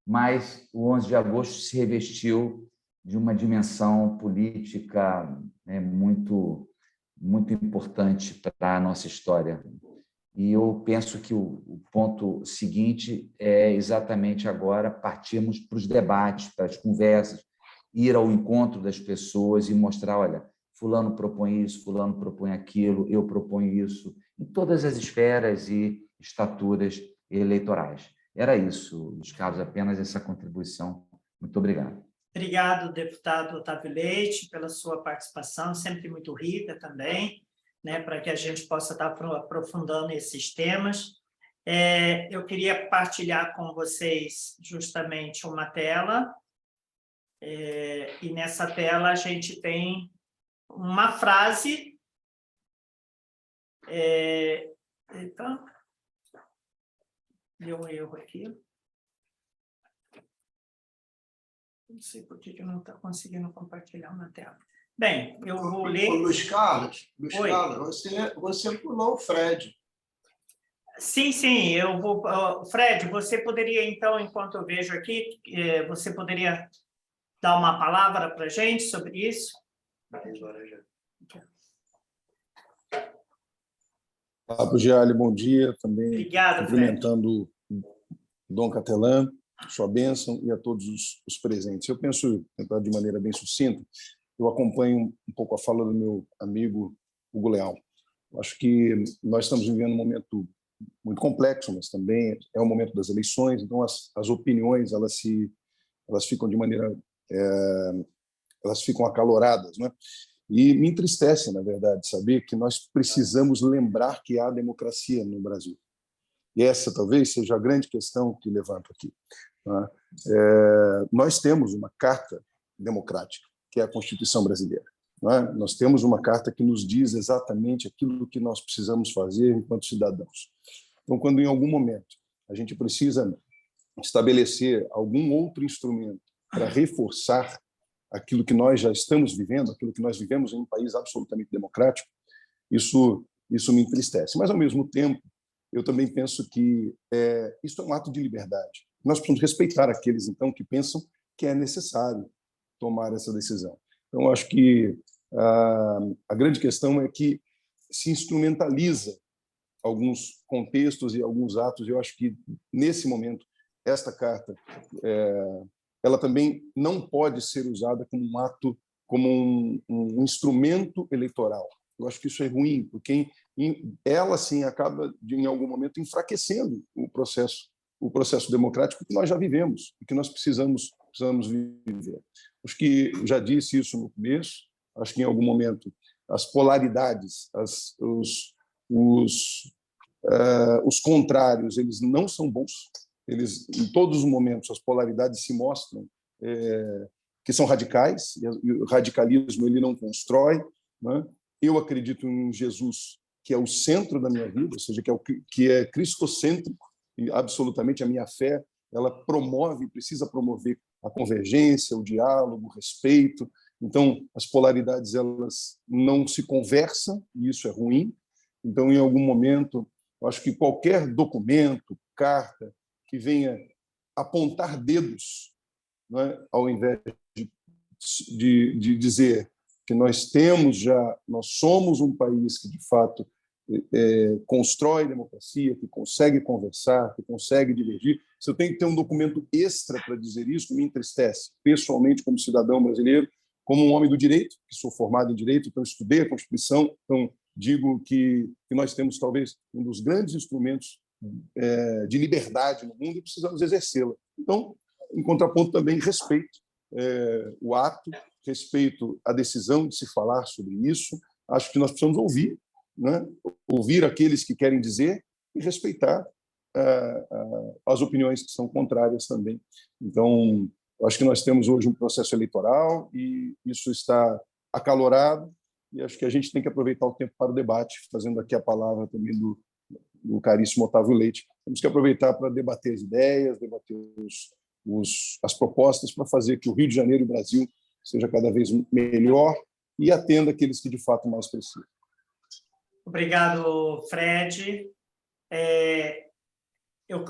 mas o 11 de agosto se revestiu de uma dimensão política, né, muito, muito importante para a nossa história. E eu penso que o ponto seguinte é exatamente agora partirmos para os debates, para as conversas, ir ao encontro das pessoas e mostrar, olha, fulano propõe isso, fulano propõe aquilo, eu proponho isso, em todas as esferas e estaturas eleitorais. Era isso, Luiz Carlos, apenas essa contribuição. Muito obrigado. Obrigado, deputado Otávio Leite, pela sua participação, sempre muito rica também, né, para que a gente possa estar aprofundando esses temas. Eu queria partilhar com vocês justamente uma tela, e nessa tela a gente tem uma frase. Então, deu um erro aqui. Não sei por que não está conseguindo compartilhar na tela. Bem, eu vou ler... Luiz Carlos, você pulou o Fred. Sim, eu vou... Fred, você poderia, então, enquanto eu vejo aqui, você poderia dar uma palavra para a gente sobre isso? Fábio Gialli, bom dia. Também obrigado, cumprimentando o Dom Catelã, sua bênção, e a todos os presentes. Eu penso, tentar de maneira bem sucinta, eu acompanho um pouco a fala do meu amigo Hugo Leal. Acho que nós estamos vivendo um momento muito complexo, mas também é o momento das eleições, então as opiniões elas ficam de maneira... elas ficam acaloradas, não é? E me entristece, na verdade, saber que nós precisamos lembrar que há democracia no Brasil. E essa talvez seja a grande questão que levanto aqui. Nós temos uma carta democrática, que é a Constituição brasileira. Nós temos uma carta que nos diz exatamente aquilo que nós precisamos fazer enquanto cidadãos. Então, quando em algum momento a gente precisa estabelecer algum outro instrumento para reforçar aquilo que nós já estamos vivendo, aquilo que nós vivemos em um país absolutamente democrático, isso me entristece. Mas, ao mesmo tempo, eu também penso que isso é um ato de liberdade. Nós precisamos respeitar aqueles, então, que pensam que é necessário tomar essa decisão. Então, acho que a grande questão é que se instrumentaliza alguns contextos e alguns atos. Eu acho que, nesse momento, esta carta ela também não pode ser usada como um ato, como um instrumento eleitoral. Eu acho que isso é ruim, porque ela, sim, acaba, em algum momento, enfraquecendo o processo democrático que nós já vivemos e que nós precisamos viver. Acho que já disse isso no começo, acho que, em algum momento, as polaridades, os contrários, eles não são bons. Eles, em todos os momentos, as polaridades se mostram que são radicais, e o radicalismo ele não constrói, né? Eu acredito em Jesus, que é o centro da minha vida, ou seja, que é cristocêntrico, e absolutamente a minha fé ela promove, precisa promover a convergência, o diálogo, o respeito. Então, as polaridades elas não se conversam, e isso é ruim. Então, em algum momento, eu acho que qualquer documento, carta, que venha apontar dedos, não é? Ao invés de dizer que nós somos um país que, de fato, constrói democracia, que consegue conversar, que consegue divergir. Se eu tenho que ter um documento extra para dizer isso, me entristece, pessoalmente, como cidadão brasileiro, como um homem do direito, que sou formado em direito, então estudei a Constituição, então digo que nós temos talvez um dos grandes instrumentos de liberdade no mundo e precisamos exercê-la. Então, em contraponto também, respeito o ato, respeito a decisão de se falar sobre isso. Acho que nós precisamos ouvir, né? Ouvir aqueles que querem dizer e respeitar as opiniões que são contrárias também. Então, acho que nós temos hoje um processo eleitoral e isso está acalorado e acho que a gente tem que aproveitar o tempo para o debate, fazendo aqui a palavra também do caríssimo Otávio Leite. Temos que aproveitar para debater as ideias, debater as propostas para fazer que o Rio de Janeiro e o Brasil seja cada vez melhor e atenda aqueles que de fato mais precisam. Obrigado, Fred.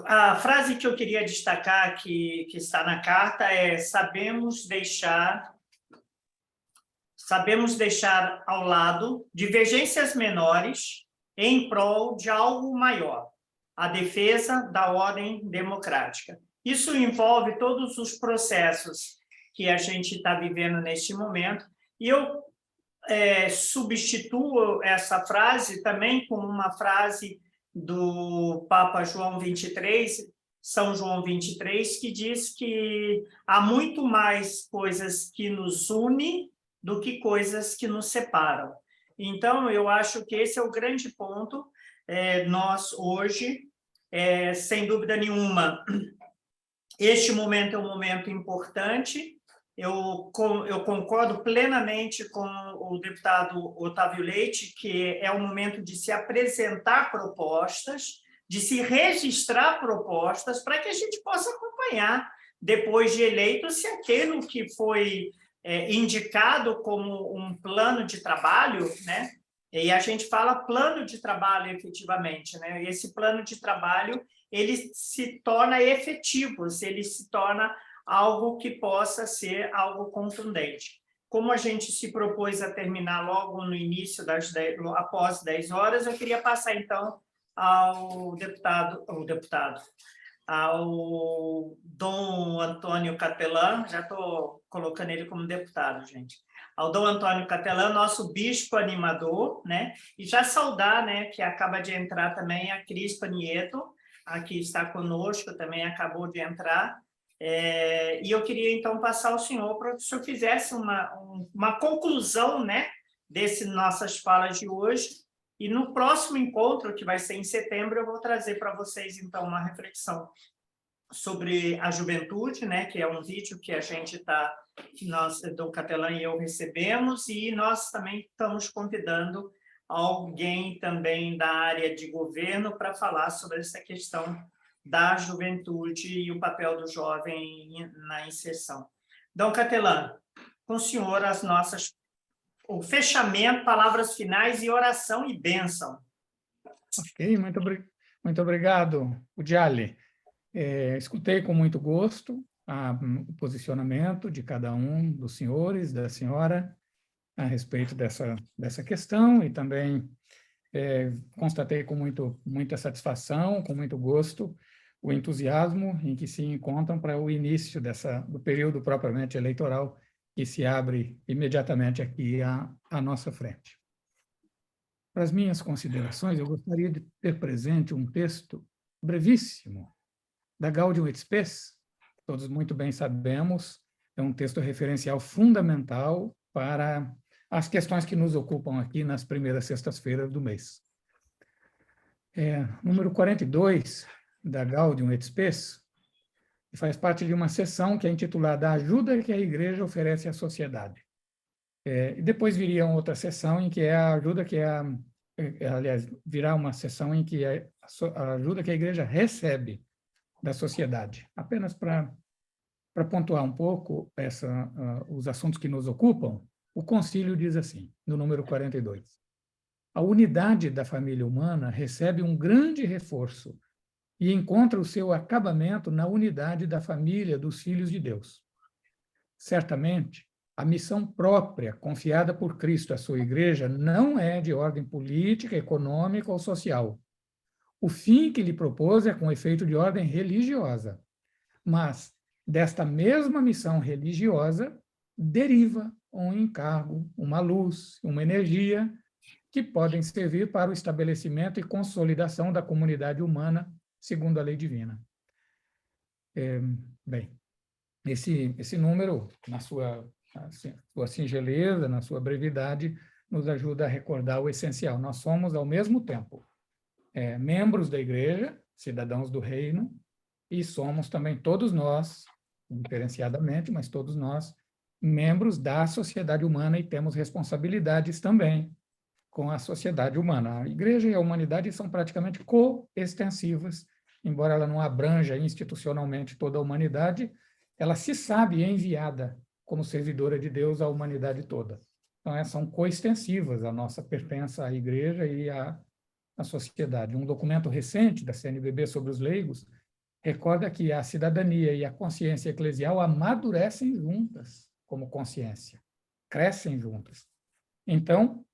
A frase que eu queria destacar que está na carta é: sabemos deixar ao lado divergências menores em prol de algo maior, a defesa da ordem democrática. Isso envolve todos os processos que a gente está vivendo neste momento, e eu substituo essa frase também com uma frase do Papa João 23, São João 23, que diz que há muito mais coisas que nos unem do que coisas que nos separam. Então, eu acho que esse é o grande ponto. Nós, hoje, sem dúvida nenhuma, este momento é um momento importante. Eu concordo plenamente com o deputado Otávio Leite, que é o momento de se apresentar propostas, de se registrar propostas, para que a gente possa acompanhar, depois de eleito, se aquilo que foi indicado como um plano de trabalho, né? E a gente fala plano de trabalho efetivamente, né? E esse plano de trabalho ele se torna efetivo, ele se torna algo que possa ser algo contundente. Como a gente se propôs a terminar logo no início, após 10 horas, eu queria passar, então, ao Dom Antônio Catelan, já estou colocando ele como deputado, gente, ao Dom Antônio Catelan, nosso bispo animador, né? E já saudar, né, que acaba de entrar também a Crispa Nieto, aqui está conosco, também acabou de entrar. E eu queria, então, passar ao senhor para que o senhor fizesse uma conclusão, né, dessas nossas falas de hoje. E no próximo encontro, que vai ser em setembro, eu vou trazer para vocês, então, uma reflexão sobre a juventude, né, que é um vídeo que a gente nós, do Catelan e eu, recebemos, e nós também estamos convidando alguém também da área de governo para falar sobre essa questão da juventude e o papel do jovem na inserção. Dom Catelan, com o senhor o fechamento, palavras finais e oração e bênção. Ok, muito obrigado, Udiale. Escutei com muito gosto o posicionamento de cada um dos senhores, da senhora, a respeito dessa questão, e também constatei com muita satisfação, com muito gosto, o entusiasmo em que se encontram para o início do período propriamente eleitoral, que se abre imediatamente aqui à nossa frente. Para as minhas considerações, eu gostaria de ter presente um texto brevíssimo da Gaudium et Spes, todos muito bem sabemos, é um texto referencial fundamental para as questões que nos ocupam aqui nas primeiras sextas-feiras do mês. Número 42 da Gaudium et Spes, que faz parte de uma seção que é intitulada A Ajuda que a Igreja Oferece à Sociedade. E depois viria outra seção em que é a ajuda que aliás, virá uma seção em que é a ajuda que a Igreja recebe da sociedade. Apenas para pontuar um pouco os assuntos que nos ocupam, o concílio diz assim, no número 42, a unidade da família humana recebe um grande reforço e encontra o seu acabamento na unidade da família dos filhos de Deus. Certamente, a missão própria confiada por Cristo à sua igreja não é de ordem política, econômica ou social. O fim que lhe propôs é com efeito de ordem religiosa, mas desta mesma missão religiosa deriva um encargo, uma luz, uma energia que podem servir para o estabelecimento e consolidação da comunidade humana segundo a lei divina. Bem, esse número, na sua singeleza, na sua brevidade, nos ajuda a recordar o essencial. Nós somos, ao mesmo tempo, membros da Igreja, cidadãos do reino, e somos também todos nós, diferenciadamente, mas todos nós, membros da sociedade humana e temos responsabilidades também com a sociedade humana. A Igreja e a humanidade são praticamente coextensivas, embora ela não abranja institucionalmente toda a humanidade, ela se sabe enviada como servidora de Deus à humanidade toda. Então, são coextensivas a nossa pertença à Igreja e à sociedade. Um documento recente da CNBB sobre os leigos recorda que a cidadania e a consciência eclesial amadurecem juntas como consciência, crescem juntas. Então,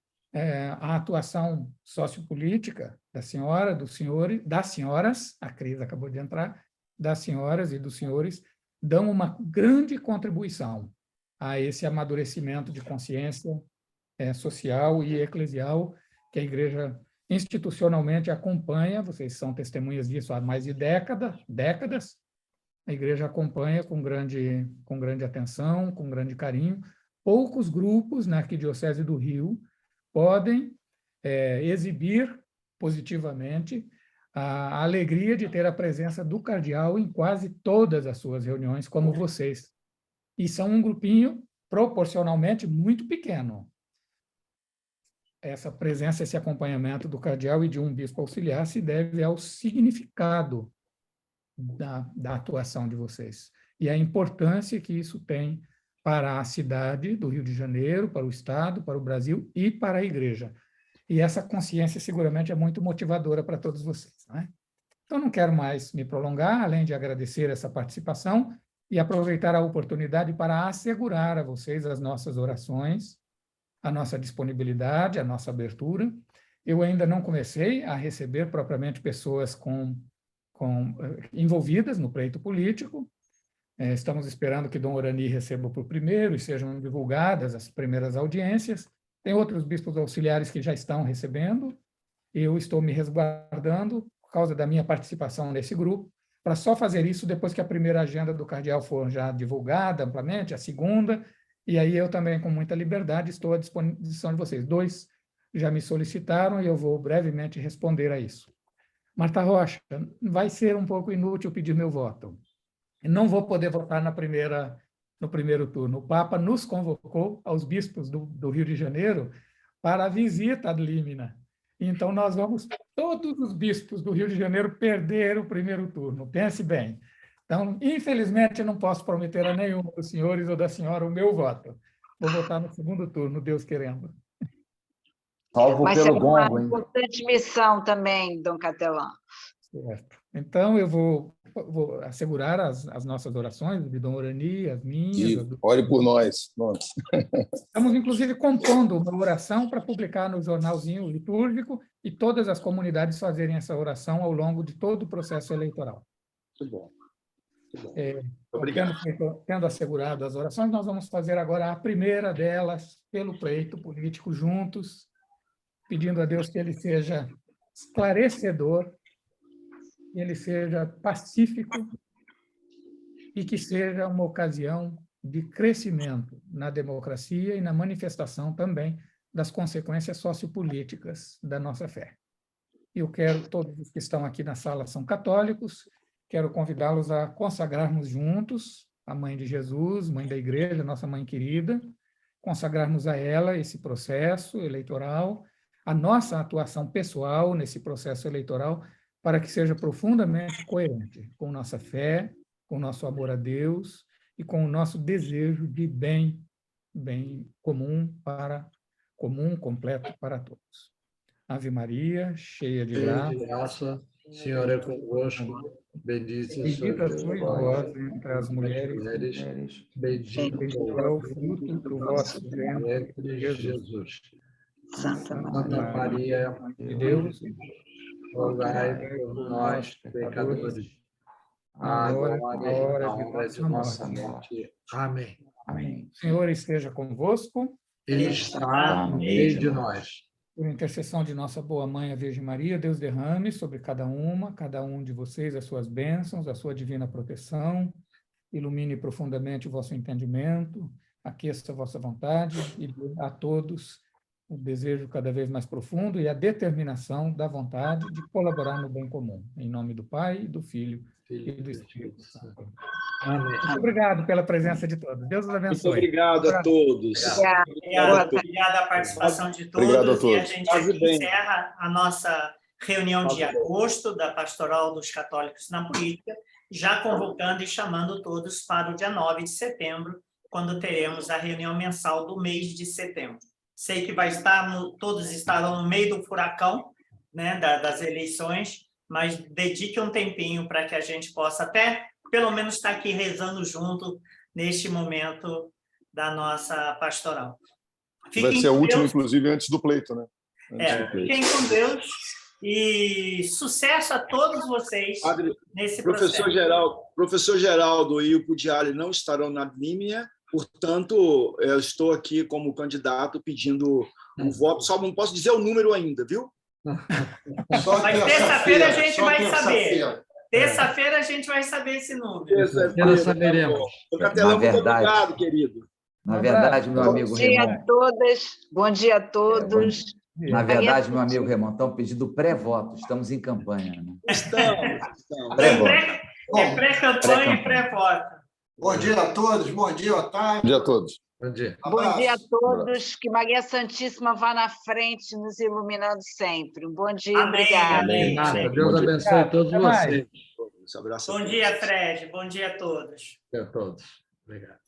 a atuação sociopolítica da senhora, dos senhores, das senhoras, a Cris acabou de entrar, das senhoras e dos senhores, dão uma grande contribuição a esse amadurecimento de consciência social e eclesial que a Igreja institucionalmente acompanha. Vocês são testemunhas disso há mais de décadas. A Igreja acompanha com grande atenção, com grande carinho. Poucos grupos na Arquidiocese do Rio podem exibir positivamente a alegria de ter a presença do cardeal em quase todas as suas reuniões, como vocês. E são um grupinho proporcionalmente muito pequeno. Essa presença, esse acompanhamento do cardeal e de um bispo auxiliar se deve ao significado da atuação de vocês e a importância que isso tem para a cidade do Rio de Janeiro, para o Estado, para o Brasil e para a Igreja. E essa consciência seguramente é muito motivadora para todos vocês, não é? Então, não quero mais me prolongar, além de agradecer essa participação e aproveitar a oportunidade para assegurar a vocês as nossas orações, a nossa disponibilidade, a nossa abertura. Eu ainda não comecei a receber propriamente pessoas envolvidas no pleito político. Estamos esperando que Dom Orani receba por primeiro e sejam divulgadas as primeiras audiências. Tem outros bispos auxiliares que já estão recebendo. Eu estou me resguardando por causa da minha participação nesse grupo, para só fazer isso depois que a primeira agenda do cardeal for já divulgada amplamente, a segunda, e aí eu também, com muita liberdade, estou à disposição de vocês. 2 já me solicitaram e eu vou brevemente responder a isso. Marta Rocha, vai ser um pouco inútil pedir meu voto. Não vou poder votar no primeiro turno. O Papa nos convocou, aos bispos do Rio de Janeiro, para a visita ad limina. Então, nós vamos, todos os bispos do Rio de Janeiro, perder o primeiro turno. Pense bem. Então, infelizmente, eu não posso prometer a nenhum dos senhores ou da senhora o meu voto. Vou votar no segundo turno, Deus querendo. Salvo Mas pelo é uma gongo, hein? importante missão também, Dom Catelan. Certo. Então, eu vou assegurar as nossas orações, de Dom Orani, as minhas. Ore por nós. Pronto. Estamos, inclusive, compondo uma oração para publicar no jornalzinho litúrgico e todas as comunidades fazerem essa oração ao longo de todo o processo eleitoral. Muito bom. Muito bom. Obrigado. Tendo assegurado as orações, nós vamos fazer agora a primeira delas pelo pleito político juntos, pedindo a Deus que ele seja esclarecedor, que ele seja pacífico e que seja uma ocasião de crescimento na democracia e na manifestação também das consequências sociopolíticas da nossa fé. Eu quero, todos os que estão aqui na sala são católicos, quero convidá-los a consagrarmos juntos a Mãe de Jesus, Mãe da Igreja, nossa Mãe querida, consagrarmos a ela esse processo eleitoral, a nossa atuação pessoal nesse processo eleitoral, para que seja profundamente coerente com nossa fé, com nosso amor a Deus e com o nosso desejo de bem comum, completo para todos. Ave Maria, cheia de graça, O Senhor é convosco, bendita sois vós entre as mulheres, bendito bendito é o fruto do vosso ventre, ventre, Jesus. Jesus. Santa Santa Maria, Mãe de Deus, rogai por nós, pecadores, agora e na hora de nossa morte. Amém. Amém. O Senhor esteja convosco, Ele está no meio de nós. por intercessão de nossa boa mãe, a Virgem Maria, Deus derrame sobre cada um de vocês as suas bênçãos, a sua divina proteção, ilumine profundamente o vosso entendimento, aqueça a vossa vontade e dê a todos o desejo cada vez mais profundo e a determinação da vontade de colaborar no bem comum. Em nome do Pai, do Filho e do Espírito Santo. Amém. Muito obrigado pela presença de todos. Deus os Muito abençoe. obrigado a todos. Obrigada a participação de todos. Obrigado a E a todos. gente Quase aqui bem. encerra a nossa reunião de Quase bem. agosto da Pastoral dos Católicos na Política, já convocando e chamando todos para o dia 9 de setembro, quando teremos a reunião mensal do mês de setembro. Sei que vai estar todos estarão no meio do furacão, né, das eleições, mas dedique um tempinho para que a gente possa até, pelo menos, estar aqui rezando junto neste momento da nossa pastoral. Vai ser a última, inclusive, antes do pleito, né? Fiquem com Deus e sucesso a todos vocês Padre, nesse processo. Professor Geraldo e o Pudiali não estarão na Límia, portanto, eu estou aqui como candidato pedindo um voto. Só não posso dizer o número ainda, viu? Só Mas terça-feira a gente só vai saber. terça-feira. Terça-feira a gente vai saber esse número. Terça-feira saberemos. Catelão, muito verdade. obrigado, querido. Na verdade, meu amigo Bom dia Raymond, a todas, bom dia a todos. na verdade, meu amigo Raymond, estão pedindo pré-voto. Estamos em campanha. Né? Estamos. Pré-voto. É pré-campanha e pré-voto. Bom dia a todos, bom dia, Otávio. Bom dia a todos. Bom dia. Bom dia a Abraço. todos, que Maria Santíssima vá na frente, nos iluminando sempre. Um bom dia, Amém, obrigada. amém. Renata, Deus abençoe a todos Até mais. vocês. Um abraço a Bom todos. dia, Fred. Bom dia a todos. A todos. Obrigado.